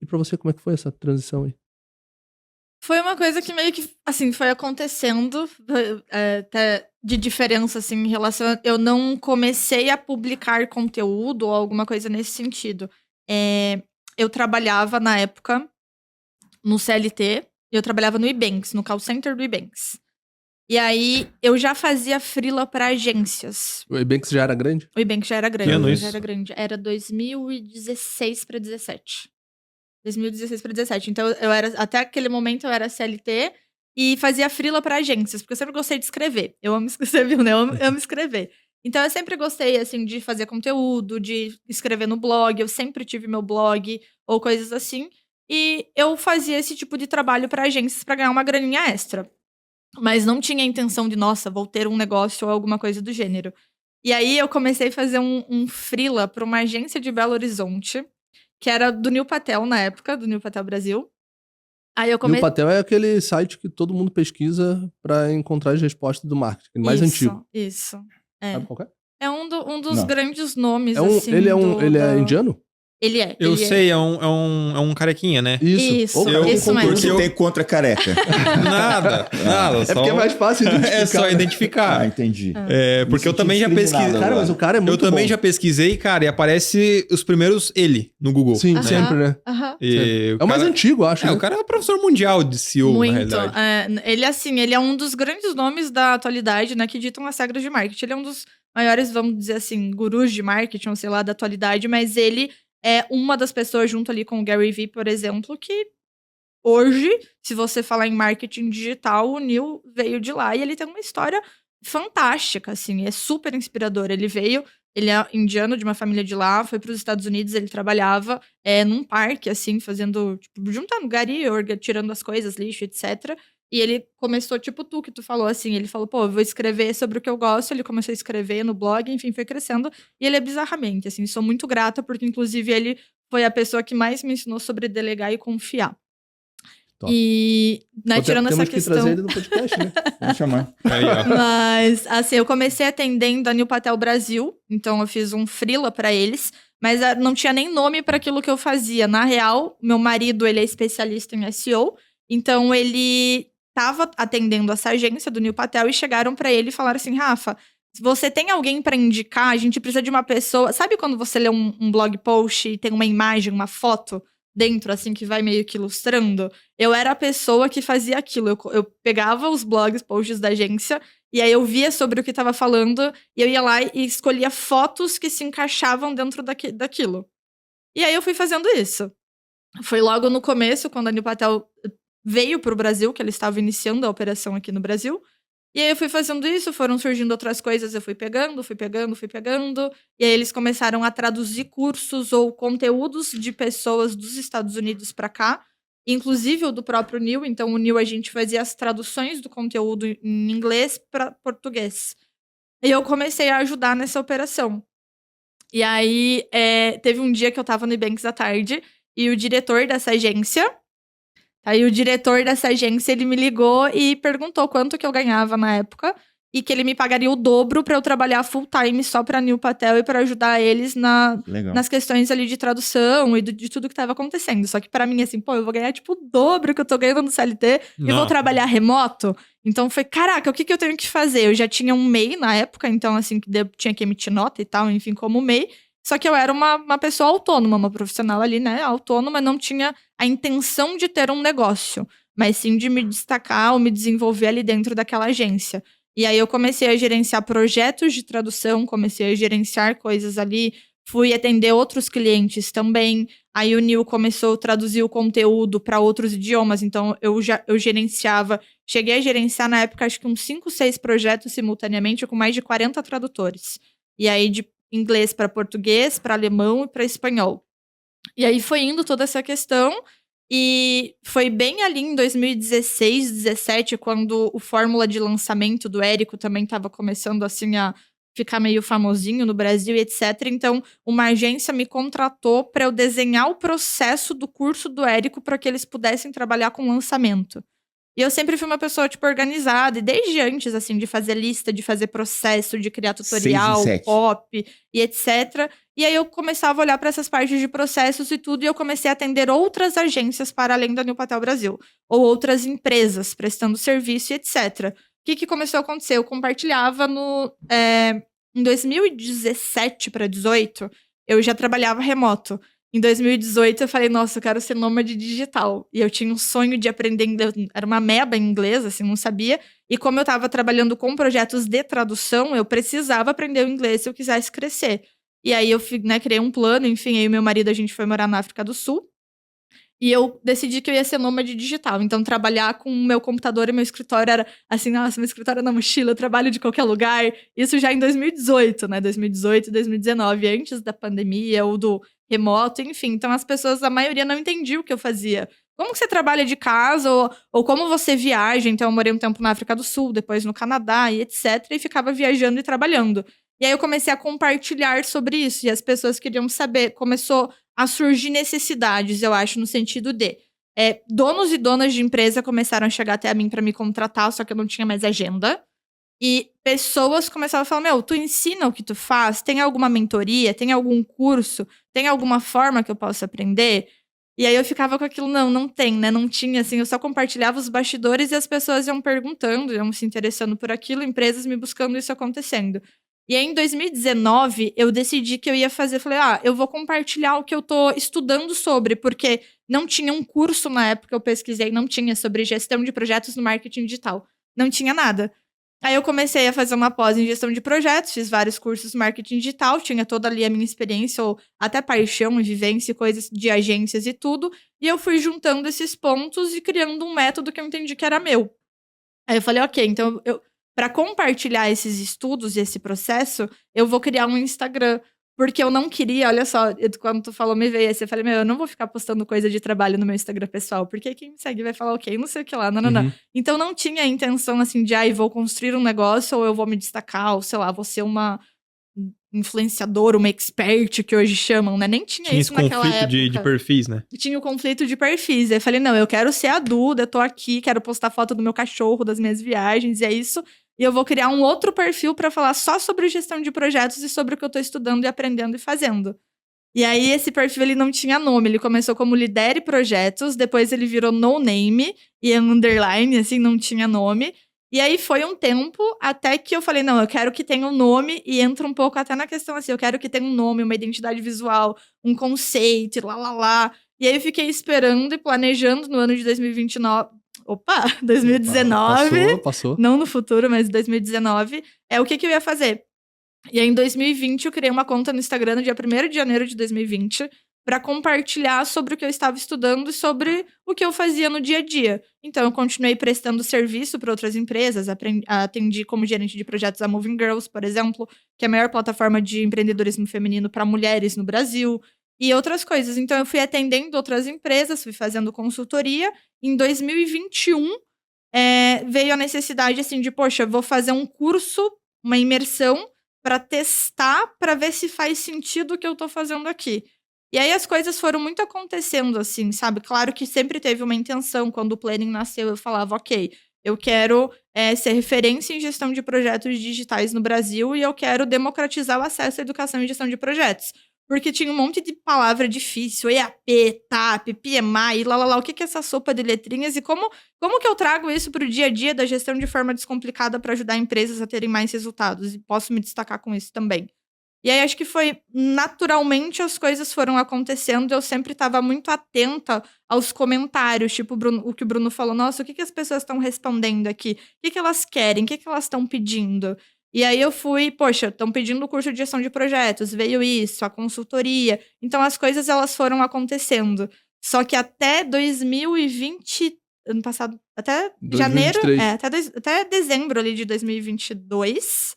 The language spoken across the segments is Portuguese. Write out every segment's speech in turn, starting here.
E pra você, como é que foi essa transição aí? Foi uma coisa que meio que, assim, foi acontecendo, até de diferença, assim, em relação... Eu não comecei a publicar conteúdo ou alguma coisa nesse sentido. Eu trabalhava, na época, no CLT, e eu trabalhava no Ebanks, no call center do Ebanks. E aí, eu já fazia freela pra agências. O Ebanks já era grande? O Ebanks já era grande. Que ano já isso? era grande. Era 2016 pra 17. 2016 pra 17. Então, eu era, até aquele momento, eu era CLT e fazia freela pra agências, porque eu sempre gostei de escrever. Eu amo escrever, né? Eu amo escrever. Então, eu sempre gostei, assim, de fazer conteúdo, de escrever no blog. Eu sempre tive meu blog ou coisas assim. E eu fazia esse tipo de trabalho pra agências pra ganhar uma graninha extra. Mas não tinha a intenção de, nossa, vou ter um negócio ou alguma coisa do gênero. E aí, eu comecei a fazer um freela pra uma agência de Belo Horizonte, que era do Neil Patel na época, do Neil Patel Brasil. Aí eu E o comecei... Patel é aquele site que todo mundo pesquisa pra encontrar as respostas do marketing, mais antigo. Isso. Sabe qual que é? É um dos Não. grandes nomes, É um, assim, ele é indiano? Ele é. Eu ele sei, é um carequinha, né? Isso, Opa, eu isso O mesmo. que você tem contra careca? Nada. É porque é mais fácil identificar. É só Ah, identificar. entendi. Porque eu Me também senti já pesquisei. discriminado. Cara, mas o cara é muito Eu também bom. já pesquisei, cara, e aparece os primeiros ele no Google. Sim, Aham. sempre, né? Aham. E É o mais antigo, acho. né? O cara é o professor mundial de SEO, na Muito. realidade. Ele, assim, ele é um dos grandes nomes da atualidade, né, que ditam as regras de marketing. Ele é um dos maiores, vamos dizer assim, gurus de marketing, ou sei lá, da atualidade, mas ele é uma das pessoas, junto ali com o Gary Vee, por exemplo, que hoje, se você falar em marketing digital, o Neil veio de lá e ele tem uma história fantástica, assim, é super inspirador. Ele é indiano, de uma família de lá, foi para os Estados Unidos, ele trabalhava num parque, assim, fazendo, tipo, juntando gari, tirando as coisas, lixo, etc. E ele começou, tipo tu, que tu falou, assim, ele falou, pô, eu vou escrever sobre o que eu gosto, ele começou a escrever no blog, enfim, foi crescendo. E ele é bizarramente, assim, sou muito grata, porque inclusive ele foi a pessoa que mais me ensinou sobre delegar e confiar. Top. E, né, tirando essa Temos que questão... trazer ele no podcast, né? Vamos chamar. Aí, ó. Mas, assim, eu comecei atendendo a Neil Patel Brasil, então eu fiz um freela pra eles, mas não tinha nem nome pra aquilo que eu fazia. Na real, meu marido, ele é especialista em SEO, então ele tava atendendo essa agência do Neil Patel e chegaram pra ele e falaram assim, Rafa, se você tem alguém pra indicar, a gente precisa de uma pessoa... Sabe quando você lê um blog post e tem uma imagem, uma foto dentro, assim, que vai meio que ilustrando? Eu era a pessoa que fazia aquilo. Eu pegava os blogs, posts da agência, e aí eu via sobre o que tava falando, e eu ia lá e escolhia fotos que se encaixavam dentro daquilo. E aí eu fui fazendo isso. Foi logo no começo, quando a Neil Patel veio pro Brasil, que ela estava iniciando a operação aqui no Brasil. E aí eu fui fazendo isso, foram surgindo outras coisas, eu fui pegando. E aí eles começaram a traduzir cursos ou conteúdos de pessoas dos Estados Unidos pra cá, inclusive o do próprio Neil. Então o Neil, a gente fazia as traduções do conteúdo em inglês pra português. E eu comecei a ajudar nessa operação. E aí teve um dia que eu tava no Ebanks à tarde, e o diretor dessa agência... Aí o diretor dessa agência, ele me ligou e perguntou quanto que eu ganhava na época e que ele me pagaria o dobro pra eu trabalhar full time só pra Neil Patel e pra ajudar eles Legal. nas questões ali de tradução e de tudo que tava acontecendo. Só que pra mim, assim, pô, eu vou ganhar tipo o dobro que eu tô ganhando no CLT e vou Não. trabalhar remoto. Então foi, caraca, o que eu tenho que fazer? Eu já tinha um MEI na época, então assim, que tinha que emitir nota e tal, enfim, como MEI. Só que eu era uma pessoa autônoma, uma profissional ali, né, autônoma, não tinha a intenção de ter um negócio, mas sim de me destacar ou me desenvolver ali dentro daquela agência. E aí eu comecei a gerenciar projetos de tradução, comecei a gerenciar coisas ali, fui atender outros clientes também. Aí o Neil começou a traduzir o conteúdo para outros idiomas, então eu gerenciava, cheguei a gerenciar na época acho que uns 5, 6 projetos simultaneamente com mais de 40 tradutores. E aí de inglês para português, para alemão e para espanhol. E aí foi indo toda essa questão, e foi bem ali em 2016, 2017, quando o fórmula de lançamento do Érico também estava começando assim a ficar meio famosinho no Brasil e etc. Então, uma agência me contratou para eu desenhar o processo do curso do Érico para que eles pudessem trabalhar com lançamento. E eu sempre fui uma pessoa, tipo, organizada. E desde antes, assim, de fazer lista, de fazer processo, de criar 6 e tutorial, 7. copy e etc. E aí eu começava a olhar para essas partes de processos e tudo, e eu comecei a atender outras agências para além da New Patel Brasil, ou outras empresas prestando serviço e etc. O que começou a acontecer? Eu compartilhava em 2017 para 2018, eu já trabalhava remoto. Em 2018, eu falei, nossa, eu quero ser nômade digital. E eu tinha um sonho de aprender inglês, era uma meba em inglês, assim, não sabia. E como eu estava trabalhando com projetos de tradução, eu precisava aprender o inglês se eu quisesse crescer. E aí eu criei um plano, enfim, aí meu marido, a gente foi morar na África do Sul. E eu decidi que eu ia ser nômade digital. Então, trabalhar com o meu computador e meu escritório era assim, nossa, meu escritório é na mochila, eu trabalho de qualquer lugar. Isso já em 2018, né? 2018, 2019, antes da pandemia ou do remoto, enfim. Então, as pessoas, a maioria, não entendia o que eu fazia. Como que você trabalha de casa ou como você viaja? Então, eu morei um tempo na África do Sul, depois no Canadá e etc. E ficava viajando e trabalhando. E aí, eu comecei a compartilhar sobre isso. E as pessoas queriam saber. Começou a surgir necessidades, eu acho, no sentido de donos e donas de empresa começaram a chegar até a mim para me contratar, só que eu não tinha mais agenda. E pessoas começaram a falar, meu, tu ensina o que tu faz? Tem alguma mentoria? Tem algum curso? Tem alguma forma que eu possa aprender? E aí eu ficava com aquilo, não tem, né? Não tinha, assim, eu só compartilhava os bastidores e as pessoas iam perguntando, iam se interessando por aquilo, empresas me buscando isso acontecendo. E aí, em 2019, eu decidi que eu ia fazer, falei, eu vou compartilhar o que eu tô estudando sobre, porque não tinha um curso na época, eu pesquisei, não tinha sobre gestão de projetos no marketing digital. Não tinha nada. Aí eu comecei a fazer uma pós em gestão de projetos, fiz vários cursos de marketing digital, tinha toda ali a minha experiência, ou até paixão e vivência, coisas de agências e tudo, e eu fui juntando esses pontos e criando um método que eu entendi que era meu. Aí eu falei, ok, então para compartilhar esses estudos e esse processo, eu vou criar um Instagram. Porque eu não queria, olha só, quando tu falou, me veio esse, eu falei, eu não vou ficar postando coisa de trabalho no meu Instagram pessoal, porque quem me segue vai falar, ok, não sei o que lá, não. Então não tinha a intenção, assim, de, vou construir um negócio, ou eu vou me destacar, ou sei lá, vou ser uma influenciadora, uma expert, que hoje chamam, né? Nem tinha isso naquela época. Tinha esse conflito de perfis, né? Tinha o conflito de perfis. Aí eu falei, não, eu quero ser a Duda, eu tô aqui, quero postar foto do meu cachorro, das minhas viagens, e é isso. E eu vou criar um outro perfil para falar só sobre gestão de projetos e sobre o que eu tô estudando e aprendendo e fazendo. E aí, esse perfil, ele não tinha nome. Ele começou como Lidere Projetos, depois ele virou No Name e underline, assim, não tinha nome. E aí, foi um tempo até que eu falei, não, eu quero que tenha um nome, e entra um pouco até na questão, assim, eu quero que tenha um nome, uma identidade visual, um conceito, lá. E aí, eu fiquei esperando e planejando no ano de 2029... Opa, 2019. Passou. Não no futuro, mas 2019. O que eu ia fazer? E aí, em 2020, eu criei uma conta no Instagram no dia 1º de janeiro de 2020 para compartilhar sobre o que eu estava estudando e sobre o que eu fazia no dia a dia. Então, eu continuei prestando serviço para outras empresas, atendi como gerente de projetos a Moving Girls, por exemplo, que é a maior plataforma de empreendedorismo feminino para mulheres no Brasil, e outras coisas. Então, eu fui atendendo outras empresas, fui fazendo consultoria. Em 2021, veio a necessidade, assim, de, poxa, vou fazer um curso, uma imersão, para testar, para ver se faz sentido o que eu tô fazendo aqui. E aí, as coisas foram muito acontecendo, assim, sabe? Claro que sempre teve uma intenção. Quando o Planning nasceu, eu falava, ok, eu quero ser referência em gestão de projetos digitais no Brasil e eu quero democratizar o acesso à educação e gestão de projetos. Porque tinha um monte de palavra difícil, EAP, TAP, PMI, o que é essa sopa de letrinhas? E como que eu trago isso para o dia a dia da gestão de forma descomplicada para ajudar empresas a terem mais resultados? E posso me destacar com isso também. E aí, acho que foi naturalmente as coisas foram acontecendo. Eu sempre estava muito atenta aos comentários, tipo o que o Bruno falou. Nossa, o que as pessoas estão respondendo aqui? O que elas querem? O que elas estão pedindo? E aí eu fui, poxa, estão pedindo o curso de gestão de projetos, veio isso, a consultoria. Então as coisas elas foram acontecendo. Só que até 2020, ano passado, até 2023. janeiro, até dezembro ali de 2022,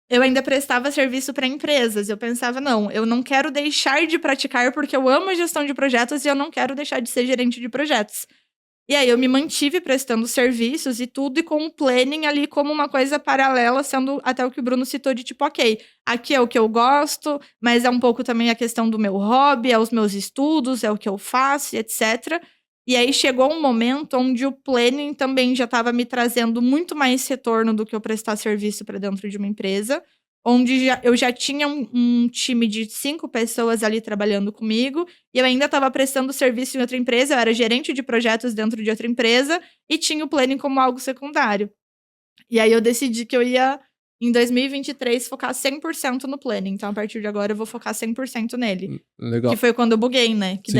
eu ainda prestava serviço para empresas. Eu pensava, não, eu não quero deixar de praticar porque eu amo a gestão de projetos e eu não quero deixar de ser gerente de projetos. E aí eu me mantive prestando serviços e tudo, e com o planning ali como uma coisa paralela, sendo até o que o Bruno citou de tipo, ok, aqui é o que eu gosto, mas é um pouco também a questão do meu hobby, é os meus estudos, é o que eu faço, etc. E aí chegou um momento onde o planning também já estava me trazendo muito mais retorno do que eu prestar serviço para dentro de uma empresa. onde eu já tinha um time de 5 pessoas ali trabalhando comigo, e eu ainda estava prestando serviço em outra empresa, eu era gerente de projetos dentro de outra empresa, e tinha o planning como algo secundário. E aí eu decidi que eu ia, em 2023, focar 100% no planning. Então, a partir de agora, eu vou focar 100% nele. Legal. Que foi quando eu buguei, né? Que